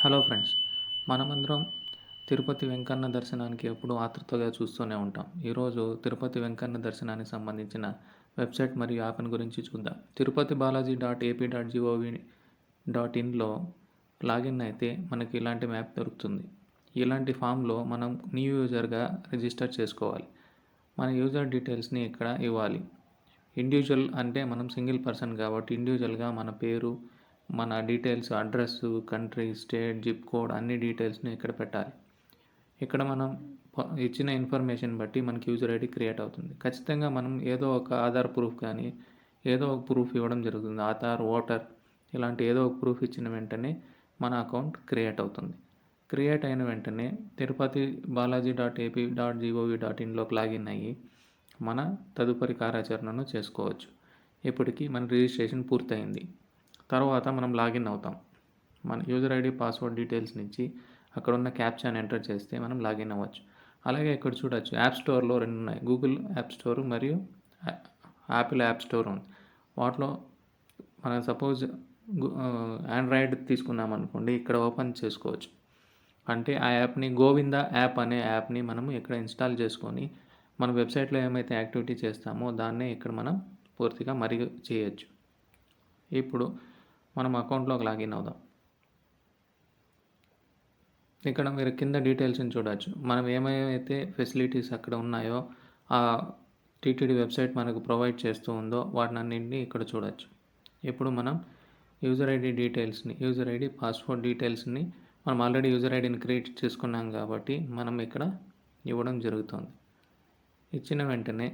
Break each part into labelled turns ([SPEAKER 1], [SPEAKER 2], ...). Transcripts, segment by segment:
[SPEAKER 1] Hello friends, మనమందరం తిరుపతి వెంకన్న దర్శనానికి ఎప్పుడూ ఆతృతగా చూస్తూనే ఉంటాం. ఈరోజు తిరుపతి వెంకన్న దర్శనానికి సంబంధించిన వెబ్సైట్ మరియు యాప్‌ని గురించి చూద్దాం. తిరుపతి బాలాజీ ఏపీ.gov.in లాగిన్ అయితే మనకి ఇలాంటి మ్యాప్ దొరుకుతుంది. ఇలాంటి ఫామ్‌లో మనం న్యూ యూజర్‌గా రిజిస్టర్ చేసుకోవాలి. మన యూజర్ డీటెయిల్స్‌ని ఇక్కడ ఇవ్వాలి. ఇండివిజువల్ అంటే మనం సింగిల్ పర్సన్ కాబట్టి ఇండివిజువల్‌గా మన పేరు, మన details, address, country, state, zip code అన్ని డీటెయిల్స్‌ని ఇక్కడ పెట్టాలి. ఇక్కడ మనం ఇచ్చిన ఇన్ఫర్మేషన్ బట్టి మనకి యూజర్ ఐడి క్రియేట్ అవుతుంది. ఖచ్చితంగా మనం ఏదో ఒక ఆధార్ ప్రూఫ్ కానీ, ఏదో ఒక ప్రూఫ్ ఇవ్వడం జరుగుతుంది. ఆధార్, ఓటర్ ఇలాంటి ఏదో ఒక ప్రూఫ్ ఇచ్చిన వెంటనే మన అకౌంట్ క్రియేట్ అవుతుంది. క్రియేట్ అయిన వెంటనే తిరుపతి బాలాజీ.ఏపీ.gov.inలోకి లాగిన్ అయ్యి మన తదుపరి కార్యాచరణను చేసుకోవచ్చు. ఇప్పటికి మన రిజిస్ట్రేషన్ పూర్తయింది. తర్వాత మనం లాగిన్ అవుతాం. మన యూజర్ ఐడి, పాస్వర్డ్ డీటెయిల్స్‌ని ఇచ్చి అక్కడ ఉన్న క్యాప్చాని ఎంటర్ చేస్తే మనం లాగిన్ అవ్వచ్చు. అలాగే ఇక్కడ చూడొచ్చు యాప్ స్టోర్‌లో 2 ఉన్నాయి. గూగుల్ యాప్ స్టోర్ మరియు యాపిల్ యాప్ స్టోర్ ఉంది. వాటిలో మనం సపోజ్ ఆండ్రాయిడ్ తీసుకున్నామనుకోండి, ఇక్కడ ఓపెన్ చేసుకోవచ్చు. అంటే ఆ యాప్‌ని గోవిందా యాప్ అనే యాప్‌ని మనము ఇక్కడ ఇన్‌స్టాల్ చేసుకొని మన వెబ్‌సైట్‌లో ఏమైతే యాక్టివిటీ చేస్తామో దాన్నే ఇక్కడ మనం పూర్తిగా మరుగు చేయొచ్చు. ఇప్పుడు మనం అకౌంట్లోకి లాగిన్ అవుదాం. ఇక్కడ మీరు కింద డీటెయిల్స్ని చూడొచ్చు. మనం ఏమైతే ఫెసిలిటీస్ అక్కడ ఉన్నాయో ఆ టీటీడీ వెబ్సైట్ మనకు ప్రొవైడ్ చేస్తూ ఉందో వాటినన్నింటినీ ఇక్కడ చూడొచ్చు. ఇప్పుడు మనం యూజర్ ఐడి, పాస్వర్డ్ డీటెయిల్స్ని మనం ఆల్రెడీ యూజర్ ఐడిని క్రియేట్ చేసుకున్నాం కాబట్టి మనం ఇక్కడ ఇవ్వడం జరుగుతుంది. ఇచ్చిన వెంటనే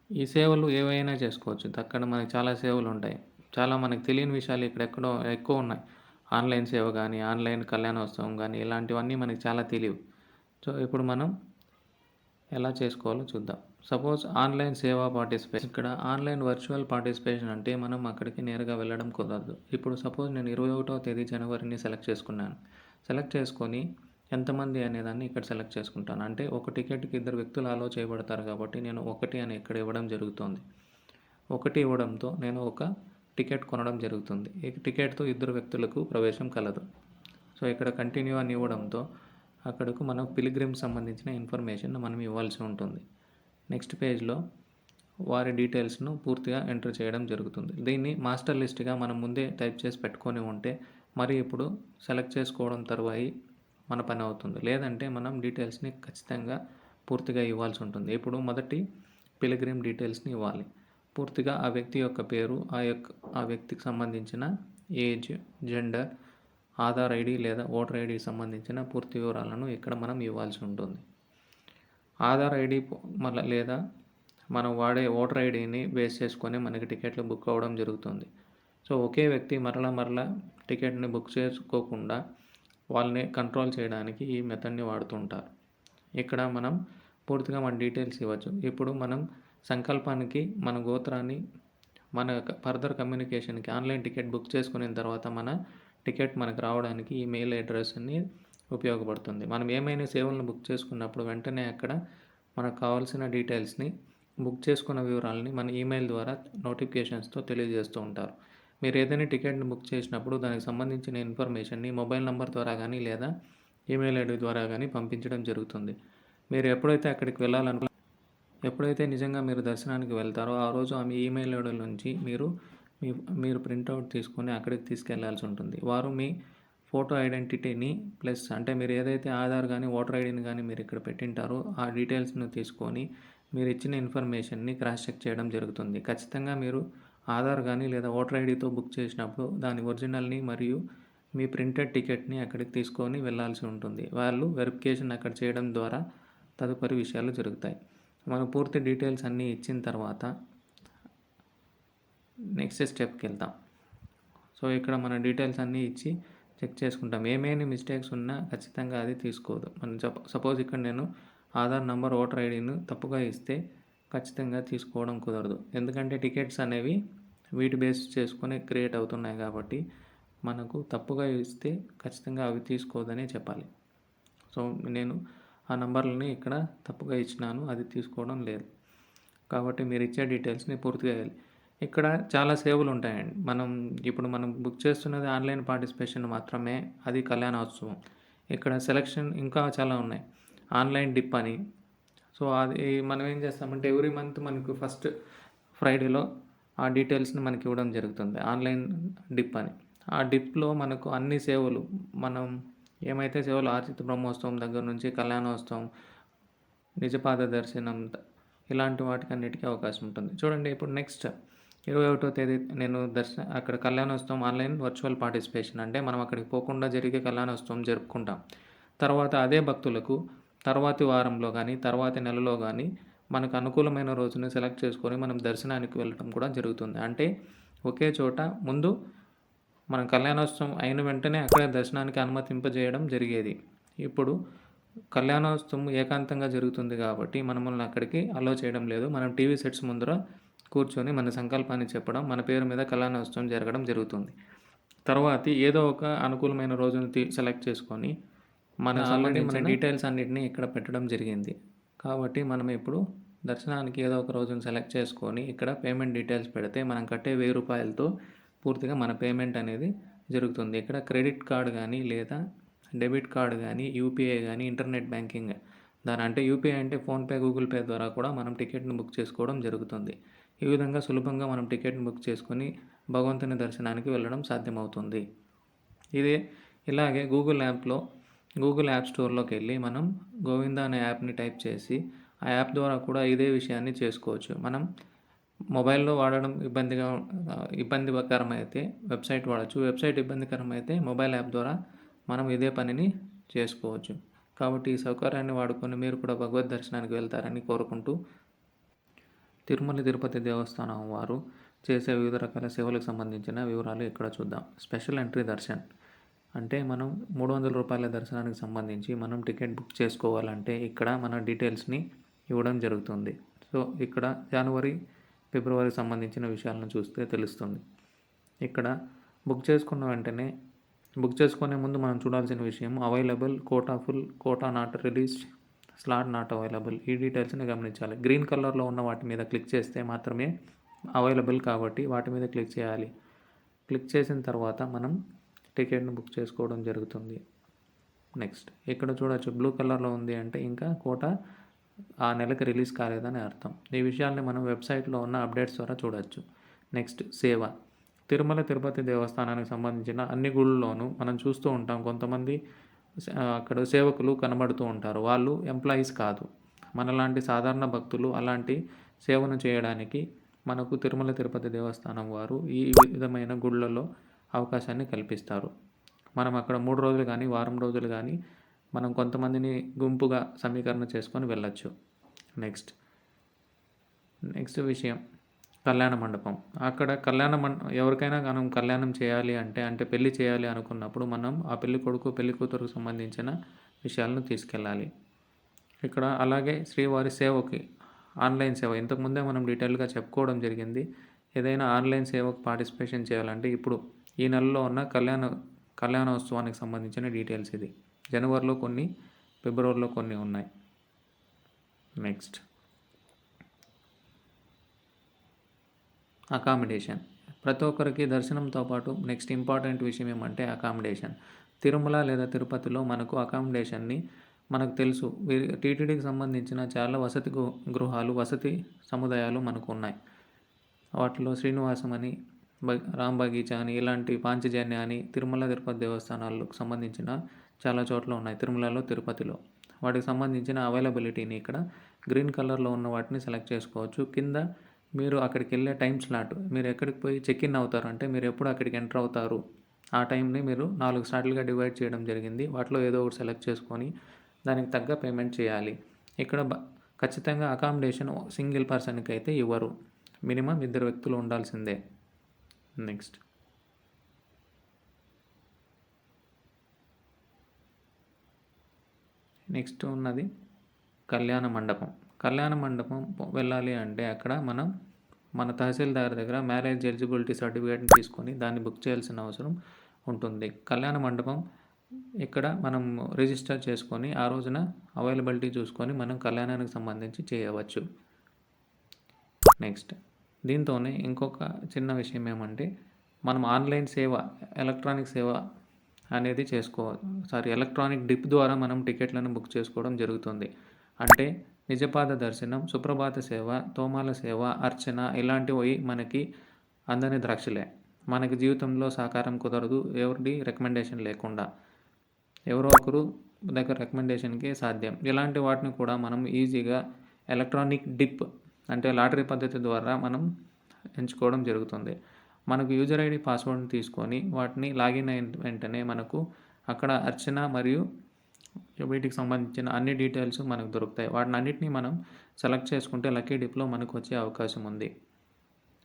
[SPEAKER 1] ఈ సేవలు ఏవైనా చేసుకోవచ్చు. అక్కడ మనకి చాలా సేవలు ఉంటాయి. చాలా మనకు తెలియని విషయాలు ఇక్కడెక్కడో ఎక్కువ ఉన్నాయి. ఆన్‌లైన్ సేవ గానీ, ఆన్‌లైన్ కళ్యాణోత్సవం గానీ ఇలాంటివన్నీ మనకి చాలా తెలియవు. సో, ఇప్పుడు మనం ఎలా చేసుకోవాలో చూద్దాం. సపోజ్ ఆన్‌లైన్ సేవా పార్టిసిపేషన్. ఇక్కడ ఆన్‌లైన్ వర్చువల్ పార్టిసిపేషన్ అంటే మనం అక్కడికి నేరుగా వెళ్ళడం కుదరదు. ఇప్పుడు సపోజ్ నేను 21వ తేదీ జనవరిని సెలెక్ట్ చేసుకున్నాను. సెలెక్ట్ చేసుకొని ఎంతమంది అనేదాన్ని ఇక్కడ సెలెక్ట్ చేసుకుంటాను. అంటే ఒక టికెట్‌కి 2 వ్యక్తులు అలో చేయబడతారు కాబట్టి నేను 1 అని ఇక్కడ ఇవ్వడం జరుగుతుంది. 1 ఇవ్వడంతో నేను ఒక టికెట్ కొనడం జరుగుతుంది. ఈ టికెట్‌తో 2 వ్యక్తులకు ప్రవేశం కలదు. సో, ఇక్కడ కంటిన్యూ అని ఇవ్వడంతో అక్కడకు మనం పిల్గ్రిమ్‌కి సంబంధించిన ఇన్ఫర్మేషన్ మనం ఇవ్వాల్సి ఉంటుంది. నెక్స్ట్ పేజ్‌లో వారి డీటెయిల్స్‌ను పూర్తిగా ఎంటర్ చేయడం జరుగుతుంది. దీన్ని మాస్టర్ లిస్ట్‌గా మనం ముందే టైప్ చేసి పెట్టుకొని ఉంటే మరి ఇప్పుడు సెలెక్ట్ చేసుకోవడం తరువాయి మన పని అవుతుంది. లేదంటే మనం డీటెయిల్స్‌ని ఖచ్చితంగా పూర్తిగా ఇవ్వాల్సి ఉంటుంది. ఇప్పుడు మొదటి పిల్గ్రిమ్ డీటెయిల్స్‌ని ఇవ్వాలి. పూర్తిగా ఆ వ్యక్తి యొక్క పేరు, ఆ వ్యక్తికి సంబంధించిన ఏజ్, జెండర్, ఆధార్ ఐడి లేదా ఓటర్ ఐడికి సంబంధించిన పూర్తి వివరాలను ఇక్కడ మనం ఇవ్వాల్సి ఉంటుంది. ఆధార్ ఐడి లేదా మనం వాడే ఓటర్ ఐడిని బేస్ చేసుకొని మనకి టికెట్లు బుక్ అవ్వడం జరుగుతుంది. సో, ఒకే వ్యక్తి మరలా టికెట్‌ని బుక్ చేసుకోకుండా వాళ్ళని కంట్రోల్ చేయడానికి ఈ మెథడ్‌ని వాడుతుంటారు. ఇక్కడ మనం పూర్తిగా మన డీటెయిల్స్ ఇవ్వచ్చు. ఇప్పుడు మనం సంకల్పానికి మన గోత్రాన్ని మన ఫర్దర్ కమ్యూనికేషన్‌కి ఆన్‌లైన్ టికెట్ బుక్ చేసుకున్న తర్వాత మన టికెట్ మనకు రావడానికి ఈ మెయిల్ అడ్రస్‌ని ఉపయోగపడుతుంది. మనం ఏమైనా సేవలను బుక్ చేసుకున్నప్పుడు వెంటనే అక్కడ మనకు కావాల్సిన డీటెయిల్స్‌ని బుక్ చేసుకున్న వివరాలని మన ఈమెయిల్ ద్వారా నోటిఫికేషన్స్‌తో తెలియజేస్తూ ఉంటారు. మీరు ఏదైనా టికెట్‌ని బుక్ చేసినప్పుడు దానికి సంబంధించిన ఇన్ఫర్మేషన్‌ని మొబైల్ నంబర్ ద్వారా గానీ లేదా ఈమెయిల్ ఐడి ద్వారా గానీ పంపించడం జరుగుతుంది. మీరు ఎప్పుడైతే నిజంగా మీరు దర్శనానికి వెళ్తారో ఆ రోజు ఆమె ఈమెయిల్ ఐడి నుంచి మీరు ప్రింటౌట్ తీసుకొని అక్కడికి తీసుకెళ్లాల్సి ఉంటుంది. వారు మీ ఫోటో ఐడెంటిటీని ప్లస్ అంటే మీరు ఏదైతే ఆధార్ గానీ, ఓటర్ ఐడిని గానీ మీరు ఇక్కడ పెట్టింటారో ఆ డీటెయిల్స్‌ను తీసుకొని మీరు ఇచ్చిన ఇన్ఫర్మేషన్‌ని క్రాస్ చెక్ చేయడం జరుగుతుంది. ఖచ్చితంగా మీరు ఆధార్ గానీ లేదా ఓటర్ ఐడితో బుక్ చేసినప్పుడు దాని ఒరిజినల్‌ని మరియు మీ ప్రింటెడ్ టికెట్‌ని అక్కడికి తీసుకొని వెళ్ళాల్సి ఉంటుంది. వాళ్ళు వెరిఫికేషన్ అక్కడ చేయడం ద్వారా తదుపరి విషయాలు జరుగుతాయి. మనం పూర్తి డీటెయిల్స్ అన్నీ ఇచ్చిన తర్వాత నెక్స్ట్ స్టెప్‌కి వెళ్తాం. సో, ఇక్కడ మన డీటెయిల్స్ అన్నీ ఇచ్చి చెక్ చేసుకుంటాం. ఏమేమి మిస్టేక్స్ ఉన్నా ఖచ్చితంగా అది తీసుకోదు. మనం సపోజ్ ఇక్కడ నేను ఆధార్ నంబర్, ఓటర్ ఐడిని తప్పుగా ఇస్తే ఖచ్చితంగా తీసుకోవడం కుదరదు. ఎందుకంటే టికెట్స్ అనేవి వీటి బేస్ చేసుకొని క్రియేట్ అవుతున్నాయి కాబట్టి మనకు తప్పుగా ఇస్తే ఖచ్చితంగా అవి తీసుకోదనే చెప్పాలి. సో, నేను ఆ నంబర్లని ఇక్కడ తప్పుగా ఇచ్చినాను. అది తీసుకోవడం లేదు. కాబట్టి మీరు ఇచ్చే డీటెయిల్స్‌ని పూర్తిగా ఇవ్వాలి. ఇక్కడ చాలా సేవలుంటాయండి. మనం బుక్ చేస్తున్నది ఆన్‌లైన్ పార్టిసిపేషన్ మాత్రమే. అది కళ్యాణోత్సవం. ఇక్కడ సెలక్షన్ ఇంకా చాలా ఉన్నాయి. ఆన్‌లైన్ డిప్ అని. సో, అది మనం ఏం చేస్తామంటే ఎవ్రీ మంత్ మనకు ఫస్ట్ ఫ్రైడేలో ఆ డీటెయిల్స్‌ని మనకివ్వడం జరుగుతుంది. ఆన్‌లైన్ డిప్ అని. ఆ డిప్‌లో మనకు అన్ని సేవలు మనం ఏమైతే సేవలు ఆర్జిత బ్రహ్మోత్సవం దగ్గర నుంచి కళ్యాణోత్సవం, నిజపాద దర్శనం ఇలాంటి వాటికన్నిటికి అవకాశం ఉంటుంది. చూడండి ఇప్పుడు నెక్స్ట్ 21వ తేదీ నేను అక్కడ కళ్యాణోత్సవం ఆన్‌లైన్ వర్చువల్ పార్టిసిపేషన్ అంటే మనం అక్కడికి పోకుండా జరిగే కళ్యాణోత్సవం జరుపుకుంటాం. తర్వాత అదే భక్తులకు తర్వాతి వారంలో గానీ, తర్వాతి నెలలో గానీ మనకు అనుకూలమైన రోజుని సెలెక్ట్ చేసుకొని మనం దర్శనానికి వెళ్ళటం కూడా జరుగుతుంది. అంటే ఒకే చోట ముందు మనం కళ్యాణోత్సవం అయిన వెంటనే అక్కడే దర్శనానికి అనుమతింపజేయడం జరిగేది. ఇప్పుడు కళ్యాణోత్సవం ఏకాంతంగా జరుగుతుంది కాబట్టి మనల్ని అక్కడికి అలో చేయడం లేదు. మనం టీవీ సెట్స్ ముందర కూర్చొని మన సంకల్పాన్ని చెప్పడం, మన పేరు మీద కళ్యాణోత్సవం జరగడం జరుగుతుంది. తర్వాతి ఏదో ఒక అనుకూలమైన రోజుని సెలెక్ట్ చేసుకొని మనకు సంబంధించిన డీటెయిల్స్ అన్నిటిని ఇక్కడ పెట్టడం జరిగింది. కాబట్టి మనం ఇప్పుడు దర్శనానికి ఏదో ఒక రోజుని సెలెక్ట్ చేసుకొని ఇక్కడ పేమెంట్ డీటెయిల్స్ పెడితే మనం కట్టే ₹1000తో పూర్తిగా మన పేమెంట్ అనేది జరుగుతుంది. ఇక్కడ క్రెడిట్ కార్డ్ గానీ, లేదా డెబిట్ కార్డ్ గానీ, యూపీఐ గానీ, ఇంటర్నెట్ బ్యాంకింగ్ అంటే యూపీఐ అంటే ఫోన్‌పే, గూగుల్ పే ద్వారా కూడా మనం టికెట్‌ని బుక్ చేసుకోవడం జరుగుతుంది. ఈ విధంగా సులభంగా మనం టికెట్‌ని బుక్ చేసుకొని భగవంతుని దర్శనానికి వెళ్ళడం సాధ్యమవుతుంది. ఇలాగే గూగుల్ యాప్ స్టోర్‌లోకెళ్ళి మనం గోవిందా అనే యాప్‌ని టైప్ చేసి ఆ యాప్ ద్వారా కూడా ఇదే విషయాన్ని చేసుకోవచ్చు. మనం మొబైల్‌లో వాడడం ఇబ్బందికరమైతే వెబ్‌సైట్ వాడొచ్చు. వెబ్‌సైట్ ఇబ్బందికరమైతే మొబైల్ యాప్ ద్వారా మనం ఇదే పనిని చేసుకోవచ్చు. కాబట్టి ఈ సౌకర్యాన్ని వాడుకొని మీరు కూడా భగవద్ దర్శనానికి వెళ్తారని కోరుకుంటూ, తిరుమల తిరుపతి దేవస్థానం వారు చేసే వివిధ రకాల సేవలకు సంబంధించిన వివరాలు ఇక్కడ చూద్దాం. స్పెషల్ ఎంట్రీ దర్శన్ అంటే మనం ₹300 దర్శనానికి సంబంధించి మనం టికెట్ బుక్ చేసుకోవాలంటే ఇక్కడ మన డీటెయిల్స్‌ని ఇవ్వడం జరుగుతుంది. సో, ఇక్కడ జనవరి, ఫిబ్రవరికి సంబంధించిన విషయాలను చూస్తే తెలుస్తుంది. ఇక్కడ బుక్ చేసుకునే ముందు మనం చూడాల్సిన విషయం available, quota full, quota not released, slot not available ఈ డీటెయిల్స్‌ని గమనించాలి. గ్రీన్ కలర్‌లో ఉన్న వాటి మీద క్లిక్ చేస్తే మాత్రమే అవైలబుల్ కాబట్టి వాటి మీద క్లిక్ చేయాలి. క్లిక్ చేసిన తర్వాత మనం టికెట్‌ని బుక్ చేసుకోవడం జరుగుతుంది. నెక్స్ట్ ఇక్కడ చూడొచ్చు బ్లూ కలర్‌లో ఉంది అంటే ఇంకా కోటా ఆ నెలకి రిలీజ్ కాలేదని అర్థం. ఈ విషయాల్ని మనం వెబ్‌సైట్‌లో ఉన్న అప్డేట్స్ ద్వారా చూడొచ్చు. నెక్స్ట్ సేవ. తిరుమల తిరుపతి దేవస్థానానికి సంబంధించిన అన్ని గుడుల్లోనూ మనం చూస్తూ ఉంటాం కొంతమంది అక్కడ సేవకులు కనబడుతూ ఉంటారు. వాళ్ళు ఎంప్లాయీస్ కాదు. మనలాంటి సాధారణ భక్తులు అలాంటి సేవను చేయడానికి మనకు తిరుమల తిరుపతి దేవస్థానం వారు ఈ విధమైన గుడులలో అవకాశాన్ని కల్పిస్తారు. మనం అక్కడ 3 రోజులు గానీ, వారం రోజులు గానీ మనం కొంతమందిని గుంపుగా సమీకరణ చేసుకొని వెళ్ళొచ్చు. నెక్స్ట్ విషయం కళ్యాణ మండపం. అక్కడ ఎవరికైనా మనం కళ్యాణం చేయాలి అంటే పెళ్లి చేయాలి అనుకున్నప్పుడు మనం ఆ పెళ్ళికొడుకు, పెళ్ళికూతురుకు సంబంధించిన విషయాలను తీసుకెళ్ళాలి. ఇక్కడ అలాగే శ్రీవారి సేవకి ఆన్‌లైన్ సేవ ఇంతకుముందే మనం డీటెయిల్‌గా చెప్పుకోవడం జరిగింది. ఏదైనా ఆన్‌లైన్ సేవకు పార్టిసిపేషన్ చేయాలంటే ఇప్పుడు ఈ నెలలో ఉన్న కళ్యాణోత్సవానికి సంబంధించిన డీటెయిల్స్ ఇది. జనవరిలో కొన్ని, ఫిబ్రవరిలో కొన్ని ఉన్నాయి. Next accommodation. ప్రతి ఒక్కరికి దర్శనంతో పాటు నెక్స్ట్ ఇంపార్టెంట్ విషయం ఏమంటే అకామిడేషన్. తిరుమల లేదా తిరుపతిలో మనకు అకామిడేషన్‌ని మనకు తెలుసు. టీటీడీకి సంబంధించిన చాలా వసతి గృహాలు, వసతి సముదాయాలు మనకు ఉన్నాయి. వాటిలో శ్రీనివాసం అని, రామ్ బగీచా అని, ఇలాంటి పాంచజన్య అని తిరుమల తిరుపతి దేవస్థానాలకు సంబంధించిన చాలా చోట్ల ఉన్నాయి. తిరుమలలో, తిరుపతిలో. వాటికి సంబంధించిన అవైలబిలిటీని ఇక్కడ గ్రీన్ కలర్‌లో ఉన్న వాటిని సెలెక్ట్ చేసుకోవచ్చు. కింద మీరు అక్కడికి వెళ్ళే టైం స్లాట్, మీరు ఎక్కడికి పోయి చెక్ ఇన్ అవుతారు అంటే మీరు ఎప్పుడు అక్కడికి ఎంటర్ అవుతారు ఆ టైంని మీరు 4 స్లాట్లుగా డివైడ్ చేయడం జరిగింది. వాటిలో ఏదో ఒకటి సెలెక్ట్ చేసుకొని దానికి తగ్గ పేమెంట్ చేయాలి. ఇక్కడ ఖచ్చితంగా అకామిడేషన్ సింగిల్ పర్సన్‌కి అయితే ఇవ్వరు. మినిమమ్ 2 వ్యక్తులు ఉండాల్సిందే. నెక్స్ట్ ఉన్నది కళ్యాణ మండపం. కళ్యాణ మండపం వెళ్ళాలి అంటే అక్కడ మన తహసీల్దార్ దగ్గర మ్యారేజ్ ఎలిజిబిలిటీ సర్టిఫికేట్‌ని తీసుకొని దాన్ని బుక్ చేయాల్సిన అవసరం ఉంటుంది. కళ్యాణ మండపం ఇక్కడ మనం రిజిస్టర్ చేసుకొని ఆ రోజున అవైలబిలిటీ చూసుకొని మనం కళ్యాణానికి సంబంధించి చేయవచ్చు. నెక్స్ట్ దీంతోనే ఇంకొక చిన్న విషయం ఏమంటే, మనం ఆన్‌లైన్ సేవ, ఎలక్ట్రానిక్ సేవ అనేది ఎలక్ట్రానిక్ డిప్ ద్వారా మనం టికెట్లను బుక్ చేసుకోవడం జరుగుతుంది. అంటే నిజపాద దర్శనం, సుప్రభాత సేవ, తోమాల సేవ, అర్చన ఇలాంటివి మనకి అందని ద్రాక్షలే. మనకి జీవితంలో సాకారం కుదరదు ఎవరిది రికమెండేషన్ లేకుండా. ఎవరో ఒకరు దగ్గర రికమెండేషన్‌కి సాధ్యం. ఇలాంటి వాటిని కూడా మనం ఈజీగా ఎలక్ట్రానిక్ డిప్ అంటే లాటరీ పద్ధతి ద్వారా మనం ఎంచుకోవడం జరుగుతుంది. మనకు యూజర్ ఐడీ, పాస్వర్డ్‌ని తీసుకొని వాటిని లాగిన్ అయిన వెంటనే మనకు అక్కడ అర్చన మరియు వీటికి సంబంధించిన అన్ని డీటెయిల్స్ మనకు దొరుకుతాయి. వాటినన్నిటిని మనం సెలెక్ట్ చేసుకుంటే లక్కీ డిప్‌లో మనకు వచ్చే అవకాశం ఉంది.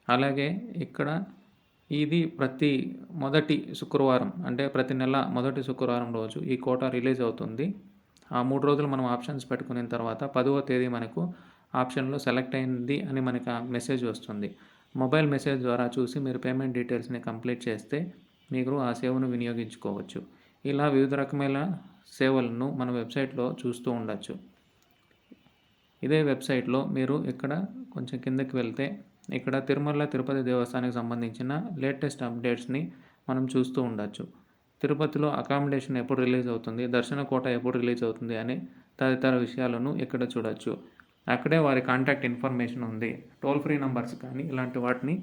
[SPEAKER 1] అలాగే ఇక్కడ ఇది ప్రతి మొదటి శుక్రవారం అంటే ప్రతి నెల మొదటి శుక్రవారం రోజు ఈ కోటా రిలీజ్ అవుతుంది. ఆ 3 రోజులు మనం ఆప్షన్స్ పెట్టుకున్న తర్వాత 10వ తేదీ మనకు ఆప్షన్‌లో సెలెక్ట్ అయింది అని మనకు ఆ మెసేజ్ వస్తుంది. మొబైల్ మెసేజ్ ద్వారా చూసి మీరు పేమెంట్ డీటెయిల్స్‌ని కంప్లీట్ చేస్తే మీరు ఆ సేవను వినియోగించుకోవచ్చు. ఇలా వివిధ రకమైన సేవలను మన వెబ్‌సైట్‌లో చూస్తూ ఉండొచ్చు. ఇదే వెబ్‌సైట్‌లో మీరు ఇక్కడ కొంచెం కిందకి వెళ్తే ఇక్కడ తిరుమల తిరుపతి దేవస్థానానికి సంబంధించిన లేటెస్ట్ అప్డేట్స్‌ని మనం చూస్తూ ఉండొచ్చు. తిరుపతిలో అకామిడేషన్ ఎప్పుడు రిలీజ్ అవుతుంది, దర్శన కోటా ఎప్పుడు రిలీజ్ అవుతుంది అని తదితర విషయాలను ఇక్కడ చూడొచ్చు. అక్కడే వారి కాంటాక్ట్ ఇన్ఫర్మేషన్ ఉంది. టోల్ ఫ్రీ నంబర్స్ కానీ ఇలాంటి వాటిని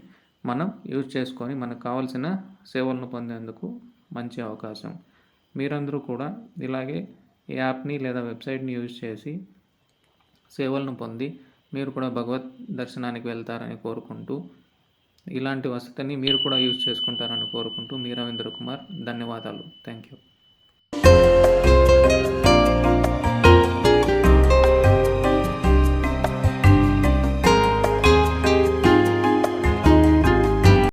[SPEAKER 1] మనం యూజ్ చేసుకొని మనకు కావాల్సిన సేవలను పొందేందుకు మంచి అవకాశం. మీరందరూ కూడా ఇలాగే ఈ యాప్‌ని లేదా వెబ్‌సైట్‌ని యూజ్ చేసి సేవలను పొంది మీరు కూడా భగవత్ దర్శనానికి వెళ్తారని కోరుకుంటూ, ఇలాంటి వసతిని మీరు కూడా యూజ్ చేసుకుంటారని కోరుకుంటూ మీ రవీంద్ర కుమార్. ధన్యవాదాలు. Thank you.